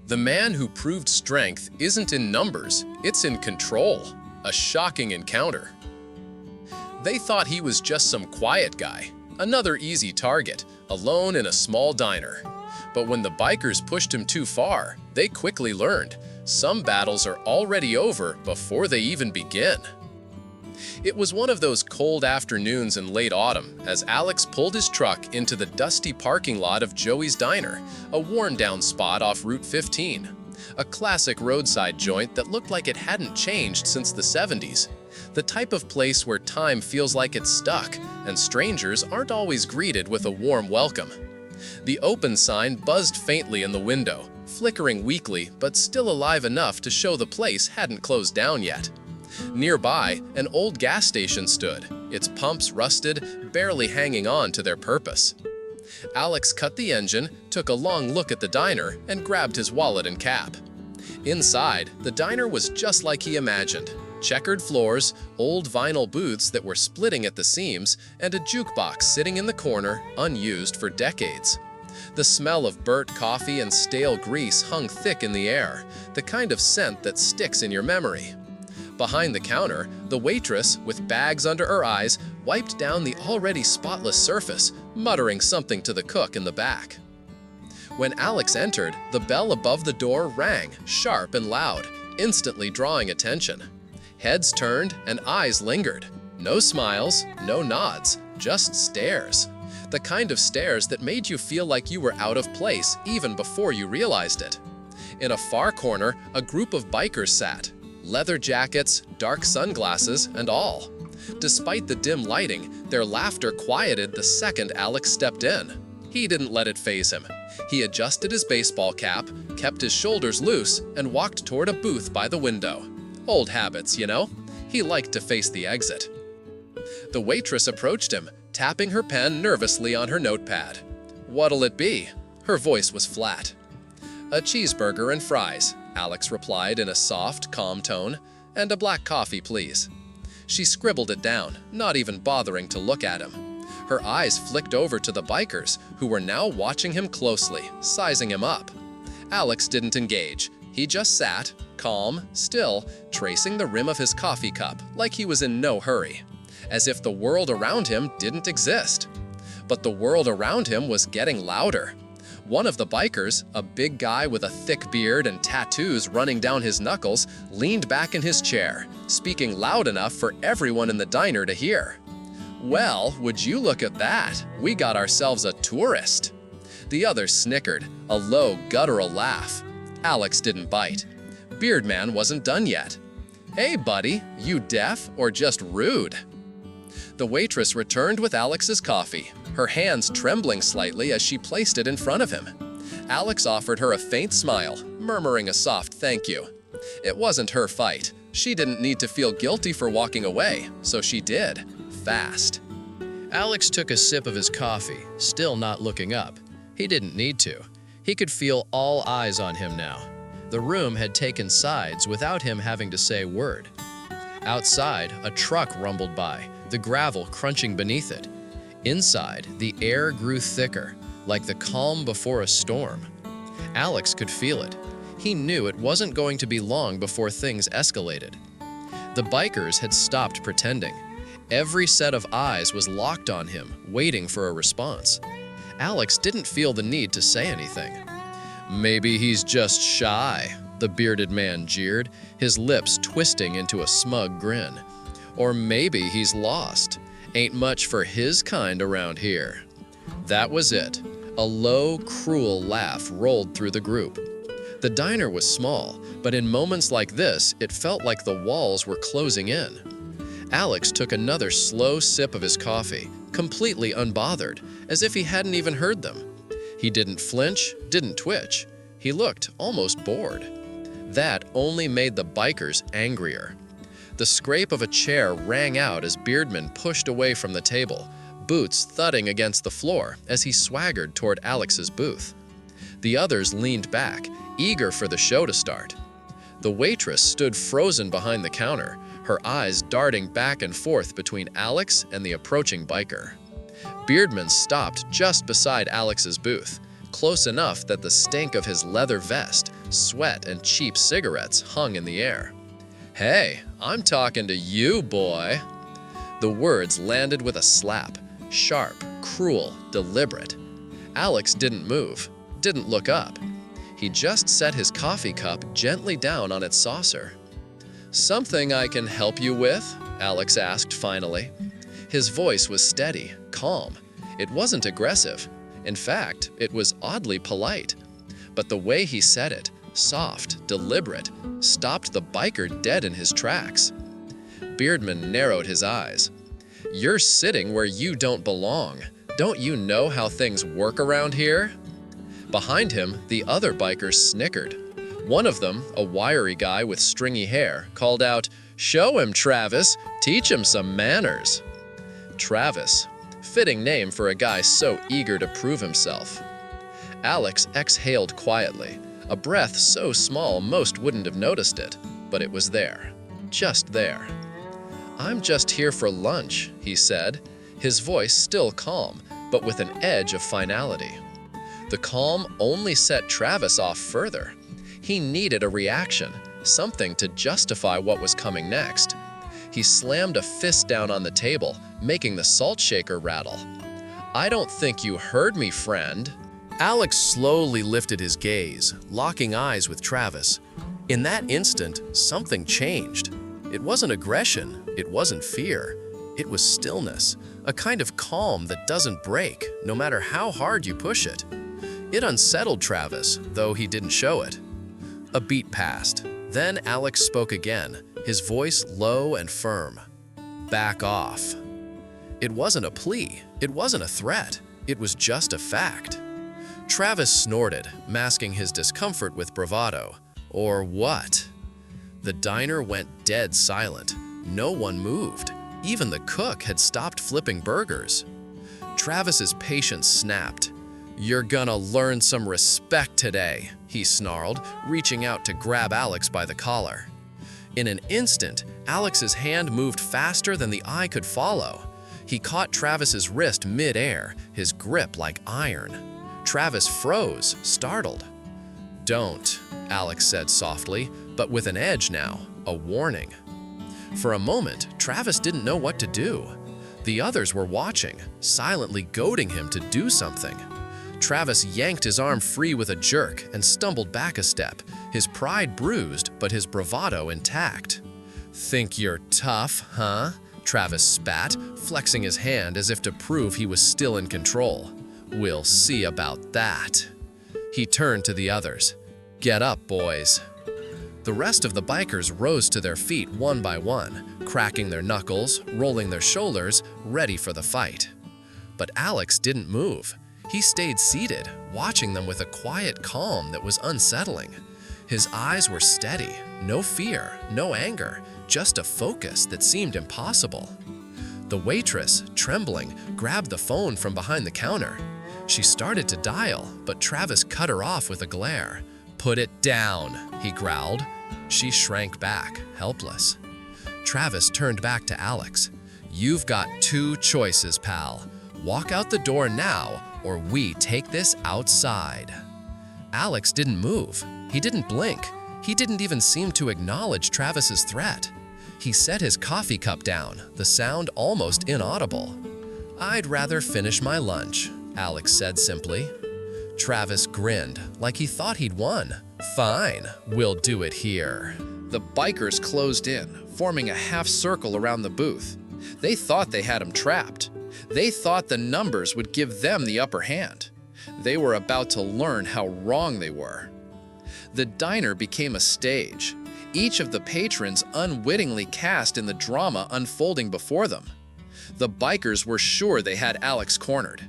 The man who proved strength isn't in numbers, it's in control. A shocking encounter. They thought he was just some quiet guy, another easy target, alone in a small diner. But when the bikers pushed him too far, they quickly learned some battles are already over before they even begin. It was one of those cold afternoons in late autumn as Alex pulled his truck into the dusty parking lot of Joey's Diner, a worn-down spot off Route 15. A classic roadside joint that looked like it hadn't changed since the 70s. The type of place where time feels like it's stuck, and strangers aren't always greeted with a warm welcome. The open sign buzzed faintly in the window, flickering weakly but still alive enough to show the place hadn't closed down yet. Nearby, an old gas station stood, its pumps rusted, barely hanging on to their purpose. Alex cut the engine, took a long look at the diner, and grabbed his wallet and cap. Inside, the diner was just like he imagined. Checkered floors, old vinyl booths that were splitting at the seams, and a jukebox sitting in the corner, unused for decades. The smell of burnt coffee and stale grease hung thick in the air, the kind of scent that sticks in your memory. Behind the counter, the waitress, with bags under her eyes, wiped down the already spotless surface, muttering something to the cook in the back. When Alex entered, the bell above the door rang, sharp and loud, instantly drawing attention. Heads turned and eyes lingered. No smiles, no nods, just stares. The kind of stares that made you feel like you were out of place even before you realized it. In a far corner, a group of bikers sat. Leather jackets, dark sunglasses, and all. Despite the dim lighting, their laughter quieted the second Alex stepped in. He didn't let it faze him. He adjusted his baseball cap, kept his shoulders loose, and walked toward a booth by the window. Old habits, you know? He liked to face the exit. The waitress approached him, tapping her pen nervously on her notepad. "What'll it be?" Her voice was flat. "A cheeseburger and fries," Alex replied in a soft, calm tone. "And a black coffee, please." She scribbled it down, not even bothering to look at him. Her eyes flicked over to the bikers, who were now watching him closely, sizing him up. Alex didn't engage. He just sat, calm, still, tracing the rim of his coffee cup like he was in no hurry, as if the world around him didn't exist. But the world around him was getting louder. One of the bikers, a big guy with a thick beard and tattoos running down his knuckles, leaned back in his chair, speaking loud enough for everyone in the diner to hear. "Well, would you look at that? We got ourselves a tourist." The others snickered, a low, guttural laugh. Alex didn't bite. Beardman wasn't done yet. "Hey, buddy, you deaf or just rude?" The waitress returned with Alex's coffee, her hands trembling slightly as she placed it in front of him. Alex offered her a faint smile, murmuring a soft thank you. It wasn't her fight. She didn't need to feel guilty for walking away, so she did, fast. Alex took a sip of his coffee, still not looking up. He didn't need to. He could feel all eyes on him now. The room had taken sides without him having to say a word. Outside, a truck rumbled by, the gravel crunching beneath it. Inside, the air grew thicker, like the calm before a storm. Alex could feel it. He knew it wasn't going to be long before things escalated. The bikers had stopped pretending. Every set of eyes was locked on him, waiting for a response. Alex didn't feel the need to say anything. "Maybe he's just shy," the bearded man jeered, his lips twisting into a smug grin. "Or maybe he's lost. Ain't much for his kind around here." That was it. A low, cruel laugh rolled through the group. The diner was small, but in moments like this, it felt like the walls were closing in. Alex took another slow sip of his coffee, completely unbothered, as if he hadn't even heard them. He didn't flinch, didn't twitch. He looked almost bored. That only made the bikers angrier. The scrape of a chair rang out as Beardman pushed away from the table, boots thudding against the floor as he swaggered toward Alex's booth. The others leaned back, eager for the show to start. The waitress stood frozen behind the counter, her eyes darting back and forth between Alex and the approaching biker. Beardman stopped just beside Alex's booth, close enough that the stink of his leather vest, Sweat and cheap cigarettes hung in the air. "Hey, I'm talking to you, boy." The words landed with a slap, sharp, cruel, deliberate. Alex didn't move, didn't look up. He just set his coffee cup gently down on its saucer. "Something I can help you with?" Alex asked finally. His voice was steady, calm. It wasn't aggressive. In fact, it was oddly polite. But the way he said it, soft, deliberate, stopped the biker dead in his tracks. Beardman narrowed his eyes. "You're sitting where you don't belong. Don't you know how things work around here?" Behind him, the other bikers snickered. One of them, a wiry guy with stringy hair, called out, "Show him, Travis. Teach him some manners." Travis. Fitting name for a guy so eager to prove himself. Alex exhaled quietly, a breath so small most wouldn't have noticed it, but it was there, just there. "I'm just here for lunch," he said, his voice still calm, but with an edge of finality. The calm only set Travis off further. He needed a reaction, something to justify what was coming next. He slammed a fist down on the table, making the salt shaker rattle. "I don't think you heard me, friend." Alex slowly lifted his gaze, locking eyes with Travis. In that instant, something changed. It wasn't aggression, it wasn't fear. It was stillness, a kind of calm that doesn't break, no matter how hard you push it. It unsettled Travis, though he didn't show it. A beat passed. Then Alex spoke again, his voice low and firm. "Back off." It wasn't a plea, it wasn't a threat, it was just a fact. Travis snorted, masking his discomfort with bravado. Or what? The diner went dead silent. No one moved. Even the cook had stopped flipping burgers. Travis's patience snapped. "You're gonna learn some respect today," he snarled, reaching out to grab Alex by the collar. In an instant, Alex's hand moved faster than the eye could follow. He caught Travis's wrist mid-air, his grip like iron. Travis froze, startled. "Don't," Alex said softly, but with an edge now, a warning. For a moment, Travis didn't know what to do. The others were watching, silently goading him to do something. Travis yanked his arm free with a jerk and stumbled back a step, his pride bruised but his bravado intact. "Think you're tough, huh?" Travis spat, flexing his hand as if to prove he was still in control. "We'll see about that." He turned to the others. "Get up, boys." The rest of the bikers rose to their feet one by one, cracking their knuckles, rolling their shoulders, ready for the fight. But Alex didn't move. He stayed seated, watching them with a quiet calm that was unsettling. His eyes were steady, no fear, no anger, just a focus that seemed impossible. The waitress, trembling, grabbed the phone from behind the counter. She started to dial, but Travis cut her off with a glare. "Put it down," he growled. She shrank back, helpless. Travis turned back to Alex. "You've got two choices, pal. Walk out the door now, or we take this outside." Alex didn't move. He didn't blink. He didn't even seem to acknowledge Travis's threat. He set his coffee cup down, the sound almost inaudible. "I'd rather finish my lunch," Alex said simply. Travis grinned, like he thought he'd won. "Fine, we'll do it here." The bikers closed in, forming a half circle around the booth. They thought they had him trapped. They thought the numbers would give them the upper hand. They were about to learn how wrong they were. The diner became a stage, each of the patrons unwittingly cast in the drama unfolding before them. The bikers were sure they had Alex cornered.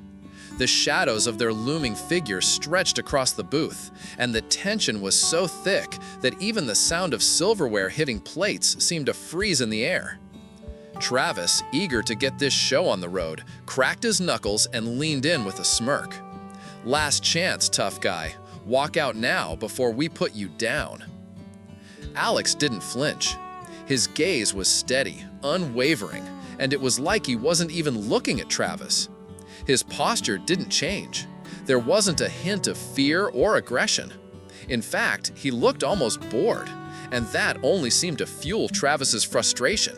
The shadows of their looming figures stretched across the booth, and the tension was so thick that even the sound of silverware hitting plates seemed to freeze in the air. Travis, eager to get this show on the road, cracked his knuckles and leaned in with a smirk. "Last chance, tough guy. Walk out now before we put you down." Alex didn't flinch. His gaze was steady, unwavering, and it was like he wasn't even looking at Travis. His posture didn't change. There wasn't a hint of fear or aggression. In fact, he looked almost bored, and that only seemed to fuel Travis's frustration.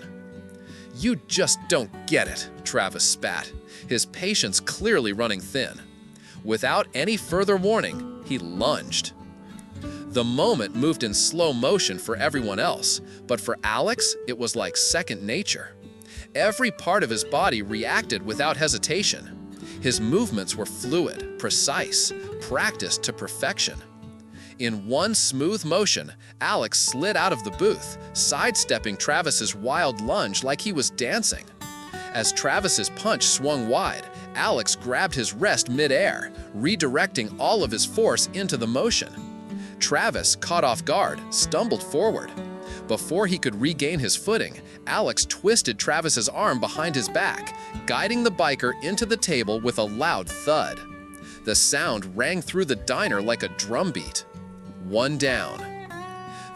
"You just don't get it," Travis spat, his patience clearly running thin. Without any further warning, he lunged. The moment moved in slow motion for everyone else, but for Alex, it was like second nature. Every part of his body reacted without hesitation. His movements were fluid, precise, practiced to perfection. In one smooth motion, Alex slid out of the booth, sidestepping Travis's wild lunge like he was dancing. As Travis's punch swung wide, Alex grabbed his wrist mid-air, redirecting all of his force into the motion. Travis, caught off guard, stumbled forward. Before he could regain his footing, Alex twisted Travis's arm behind his back, guiding the biker into the table with a loud thud. The sound rang through the diner like a drumbeat. One down.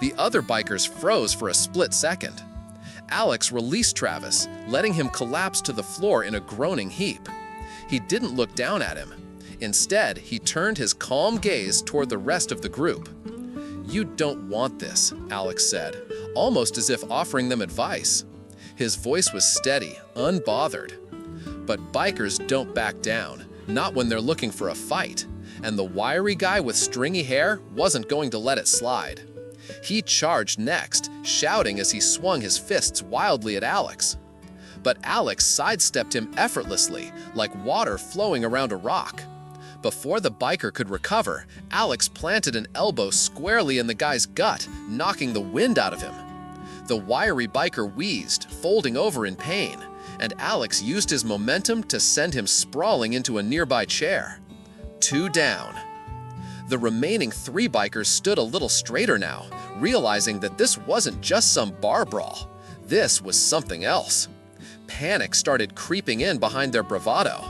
The other bikers froze for a split second. Alex released Travis, letting him collapse to the floor in a groaning heap. He didn't look down at him. Instead, he turned his calm gaze toward the rest of the group. "You don't want this," Alex said, almost as if offering them advice. His voice was steady, unbothered. But bikers don't back down, not when they're looking for a fight, and the wiry guy with stringy hair wasn't going to let it slide. He charged next, shouting as he swung his fists wildly at Alex. But Alex sidestepped him effortlessly, like water flowing around a rock. Before the biker could recover, Alex planted an elbow squarely in the guy's gut, knocking the wind out of him. The wiry biker wheezed, folding over in pain, and Alex used his momentum to send him sprawling into a nearby chair. 2 down. The remaining 3 bikers stood a little straighter now, realizing that this wasn't just some bar brawl. This was something else. Panic started creeping in behind their bravado.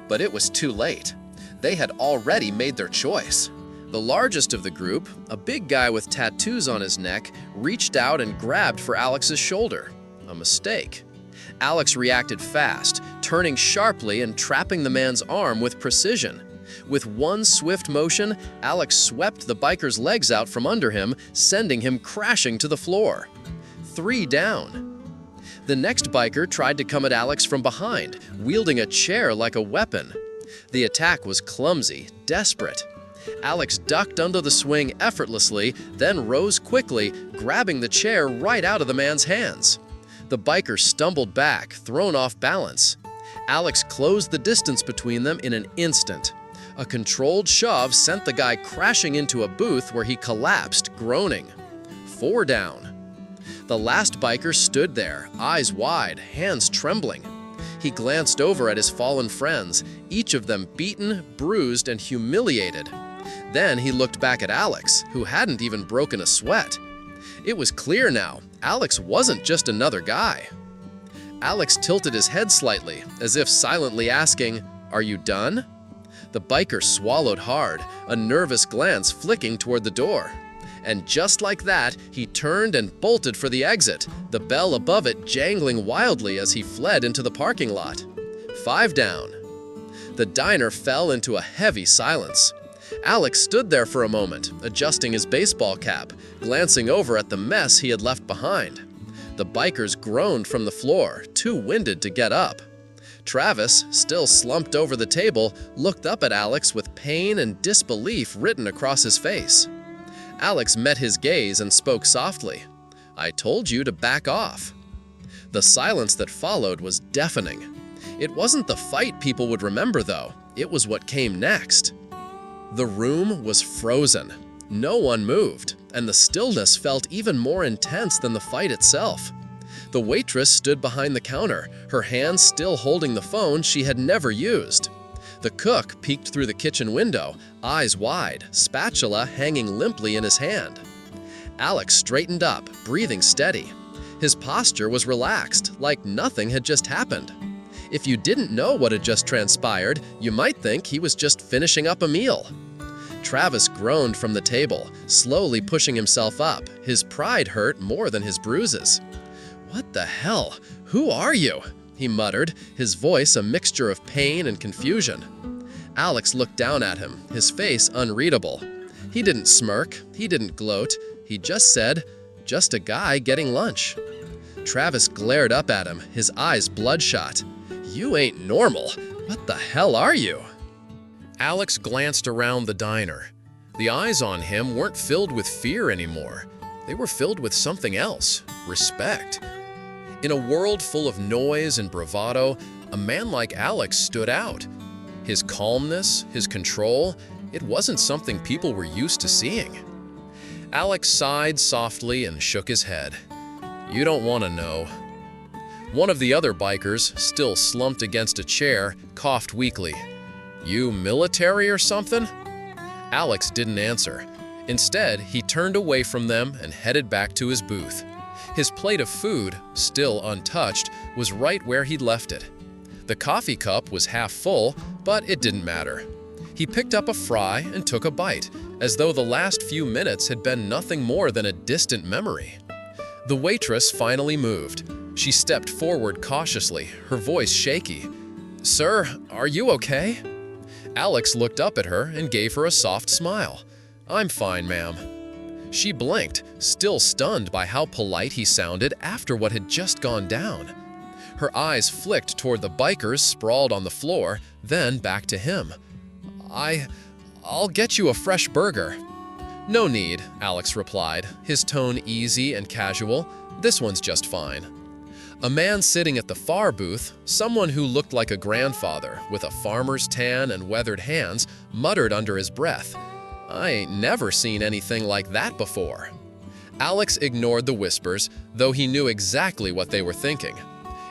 But it was too late. They had already made their choice. The largest of the group, a big guy with tattoos on his neck, reached out and grabbed for Alex's shoulder. A mistake. Alex reacted fast, turning sharply and trapping the man's arm with precision. With one swift motion, Alex swept the biker's legs out from under him, sending him crashing to the floor. 3 down. The next biker tried to come at Alex from behind, wielding a chair like a weapon. The attack was clumsy, desperate. Alex ducked under the swing effortlessly, then rose quickly, grabbing the chair right out of the man's hands. The biker stumbled back, thrown off balance. Alex closed the distance between them in an instant. A controlled shove sent the guy crashing into a booth where he collapsed, groaning. 4 down. The last biker stood there, eyes wide, hands trembling. He glanced over at his fallen friends, each of them beaten, bruised, and humiliated. Then he looked back at Alex, who hadn't even broken a sweat. It was clear now, Alex wasn't just another guy. Alex tilted his head slightly, as if silently asking, "Are you done?" The biker swallowed hard, a nervous glance flicking toward the door. And just like that, he turned and bolted for the exit, the bell above it jangling wildly as he fled into the parking lot. 5 down. The diner fell into a heavy silence. Alex stood there for a moment, adjusting his baseball cap, glancing over at the mess he had left behind. The bikers groaned from the floor, too winded to get up. Travis, still slumped over the table, looked up at Alex with pain and disbelief written across his face. Alex met his gaze and spoke softly. "I told you to back off." The silence that followed was deafening. It wasn't the fight people would remember, though. It was what came next. The room was frozen. No one moved, and the stillness felt even more intense than the fight itself. The waitress stood behind the counter, her hands still holding the phone she had never used. The cook peeked through the kitchen window, eyes wide, spatula hanging limply in his hand. Alex straightened up, breathing steady. His posture was relaxed, like nothing had just happened. If you didn't know what had just transpired, you might think he was just finishing up a meal. Travis groaned from the table, slowly pushing himself up, his pride hurt more than his bruises. "What the hell? Who are you?" he muttered, his voice a mixture of pain and confusion. Alex looked down at him, his face unreadable. He didn't smirk, he didn't gloat, he just said, "Just a guy getting lunch." Travis glared up at him, his eyes bloodshot. "You ain't normal. What the hell are you?" Alex glanced around the diner. The eyes on him weren't filled with fear anymore. They were filled with something else, respect. In a world full of noise and bravado, a man like Alex stood out. His calmness, his control, it wasn't something people were used to seeing. Alex sighed softly and shook his head. "You don't want to know." One of the other bikers, still slumped against a chair, coughed weakly. "You military or something?" Alex didn't answer. Instead, he turned away from them and headed back to his booth. His plate of food, still untouched, was right where he'd left it. The coffee cup was half full, but it didn't matter. He picked up a fry and took a bite, as though the last few minutes had been nothing more than a distant memory. The waitress finally moved. She stepped forward cautiously, her voice shaky. "Sir, are you okay?" Alex looked up at her and gave her a soft smile. "I'm fine, ma'am." She blinked, still stunned by how polite he sounded after what had just gone down. Her eyes flicked toward the bikers sprawled on the floor, then back to him. I'll get you a fresh burger." "No need," Alex replied, his tone easy and casual. "This one's just fine." A man sitting at the far booth, someone who looked like a grandfather with a farmer's tan and weathered hands, muttered under his breath, "I ain't never seen anything like that before." Alex ignored the whispers, though he knew exactly what they were thinking.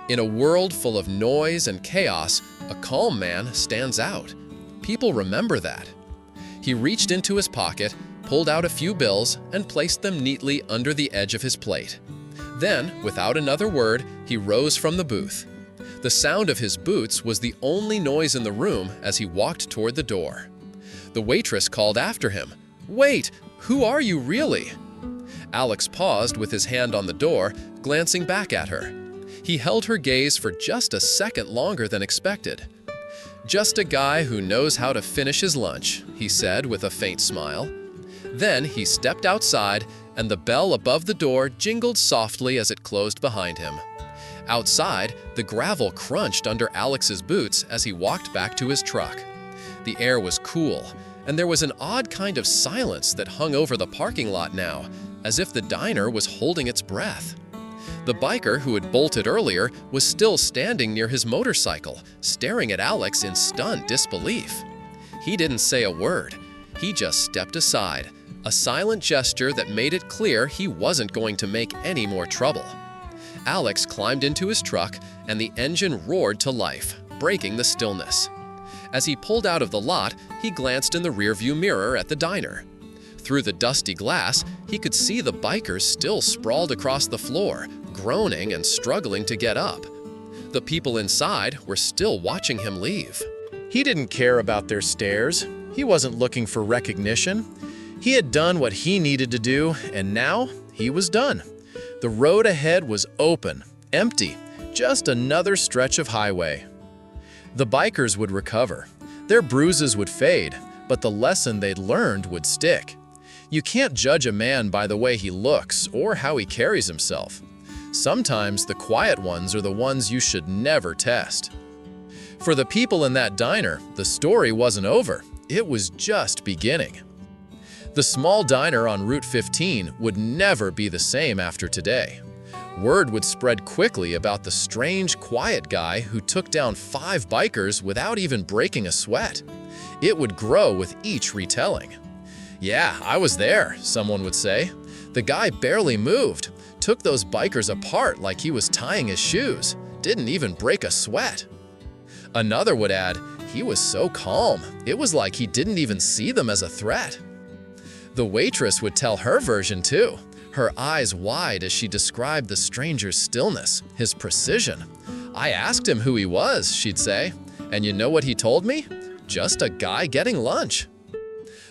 In a world full of noise and chaos, a calm man stands out. People remember that. He reached into his pocket, pulled out a few bills, and placed them neatly under the edge of his plate. Then, without another word, he rose from the booth. The sound of his boots was the only noise in the room as he walked toward the door. The waitress called after him, "Wait, who are you really?" Alex paused with his hand on the door, glancing back at her. He held her gaze for just a second longer than expected. "Just a guy who knows how to finish his lunch," he said with a faint smile. Then he stepped outside, and the bell above the door jingled softly as it closed behind him. Outside, the gravel crunched under Alex's boots as he walked back to his truck. The air was cool, and there was an odd kind of silence that hung over the parking lot now, as if the diner was holding its breath. The biker who had bolted earlier was still standing near his motorcycle, staring at Alex in stunned disbelief. He didn't say a word. He just stepped aside, a silent gesture that made it clear he wasn't going to make any more trouble. Alex climbed into his truck, and the engine roared to life, breaking the stillness. As he pulled out of the lot, he glanced in the rearview mirror at the diner. Through the dusty glass, he could see the bikers still sprawled across the floor, groaning and struggling to get up. The people inside were still watching him leave. He didn't care about their stares. He wasn't looking for recognition. He had done what he needed to do, and now he was done. The road ahead was open, empty, just another stretch of highway. The bikers would recover. Their bruises would fade, but the lesson they'd learned would stick. You can't judge a man by the way he looks or how he carries himself. Sometimes the quiet ones are the ones you should never test. For the people in that diner, the story wasn't over. It was just beginning. The small diner on Route 15 would never be the same after today. Word would spread quickly about the strange, quiet guy who took down 5 bikers without even breaking a sweat. It would grow with each retelling. "Yeah, I was there," someone would say. "The guy barely moved, took those bikers apart like he was tying his shoes, didn't even break a sweat." Another would add, "He was so calm, it was like he didn't even see them as a threat." The waitress would tell her version too, her eyes wide as she described the stranger's stillness, his precision. "I asked him who he was," she'd say, "and you know what he told me? Just a guy getting lunch."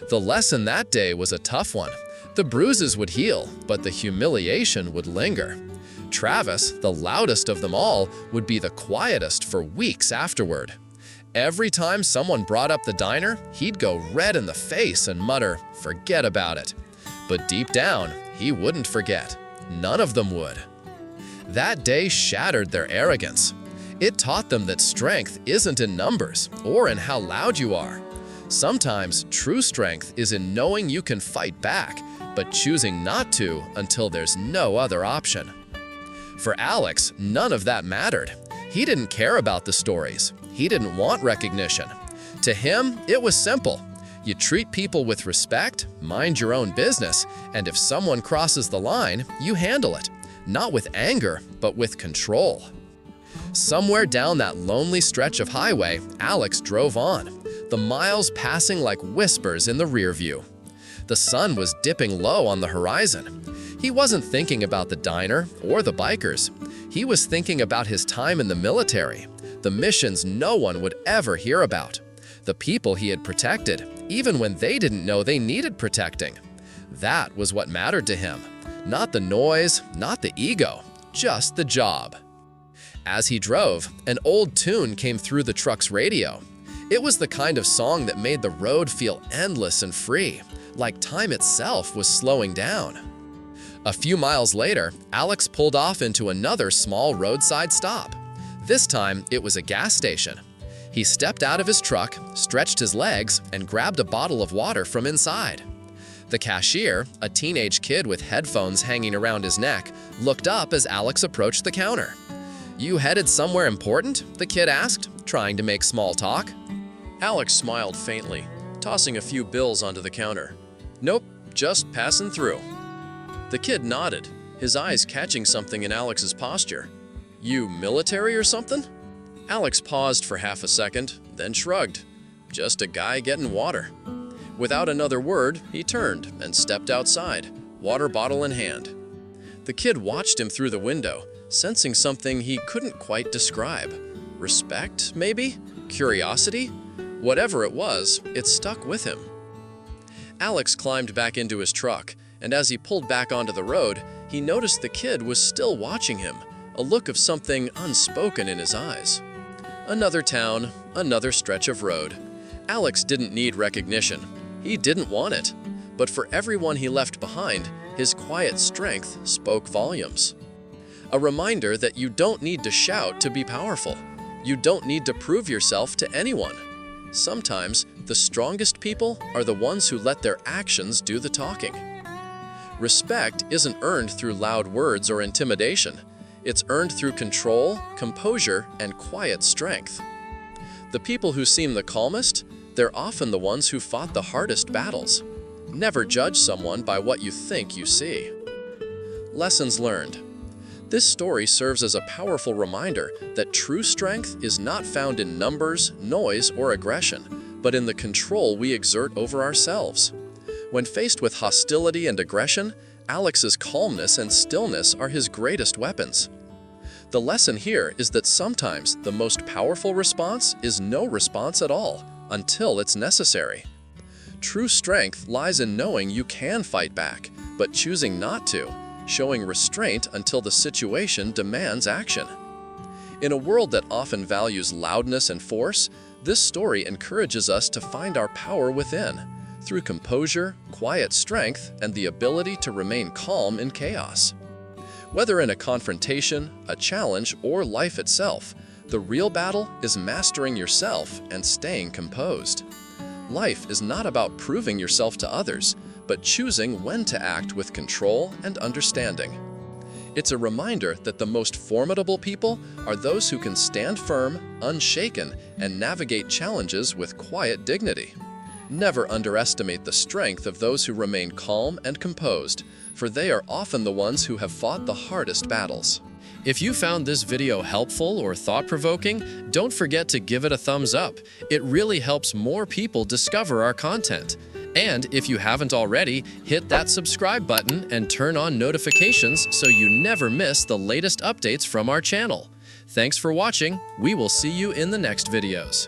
The lesson that day was a tough one. The bruises would heal, but the humiliation would linger. Travis, the loudest of them all, would be the quietest for weeks afterward. Every time someone brought up the diner, he'd go red in the face and mutter, "Forget about it." But deep down, he wouldn't forget. None of them would. That day shattered their arrogance. It taught them that strength isn't in numbers or in how loud you are. Sometimes true strength is in knowing you can fight back, but choosing not to until there's no other option. For Alex, none of that mattered. He didn't care about the stories. He didn't want recognition. To him, it was simple. You treat people with respect, mind your own business, and if someone crosses the line, you handle it. Not with anger, but with control. Somewhere down that lonely stretch of highway, Alex drove on, the miles passing like whispers in the rear view. The sun was dipping low on the horizon. He wasn't thinking about the diner or the bikers. He was thinking about his time in the military, the missions no one would ever hear about, the people he had protected, even when they didn't know they needed protecting. That was what mattered to him. Not the noise, not the ego, just the job. As he drove, an old tune came through the truck's radio. It was the kind of song that made the road feel endless and free, like time itself was slowing down. A few miles later, Alex pulled off into another small roadside stop. This time, it was a gas station. He stepped out of his truck, stretched his legs, and grabbed a bottle of water from inside. The cashier, a teenage kid with headphones hanging around his neck, looked up as Alex approached the counter. "You headed somewhere important?" the kid asked, trying to make small talk. Alex smiled faintly, tossing a few bills onto the counter. "Nope, just passing through." The kid nodded, his eyes catching something in Alex's posture. "You military or something?" Alex paused for half a second, then shrugged. "Just a guy getting water." Without another word, he turned and stepped outside, water bottle in hand. The kid watched him through the window, sensing something he couldn't quite describe. Respect, maybe? Curiosity? Whatever it was, it stuck with him. Alex climbed back into his truck, and as he pulled back onto the road, he noticed the kid was still watching him, a look of something unspoken in his eyes. Another town, another stretch of road. Alex didn't need recognition. He didn't want it. But for everyone he left behind, his quiet strength spoke volumes. A reminder that you don't need to shout to be powerful. You don't need to prove yourself to anyone. Sometimes, the strongest people are the ones who let their actions do the talking. Respect isn't earned through loud words or intimidation. It's earned through control, composure, and quiet strength. The people who seem the calmest, they're often the ones who fought the hardest battles. Never judge someone by what you think you see. Lessons learned. This story serves as a powerful reminder that true strength is not found in numbers, noise, or aggression, but in the control we exert over ourselves. When faced with hostility and aggression, Alex's calmness and stillness are his greatest weapons. The lesson here is that sometimes the most powerful response is no response at all, until it's necessary. True strength lies in knowing you can fight back, but choosing not to, showing restraint until the situation demands action. In a world that often values loudness and force, this story encourages us to find our power within, through composure, quiet strength, and the ability to remain calm in chaos. Whether in a confrontation, a challenge, or life itself, the real battle is mastering yourself and staying composed. Life is not about proving yourself to others, but choosing when to act with control and understanding. It's a reminder that the most formidable people are those who can stand firm, unshaken, and navigate challenges with quiet dignity. Never underestimate the strength of those who remain calm and composed, for they are often the ones who have fought the hardest battles. If you found this video helpful or thought-provoking, don't forget to give it a thumbs up. It really helps more people discover our content. And if you haven't already, hit that subscribe button and turn on notifications so you never miss the latest updates from our channel. Thanks for watching. We will see you in the next videos.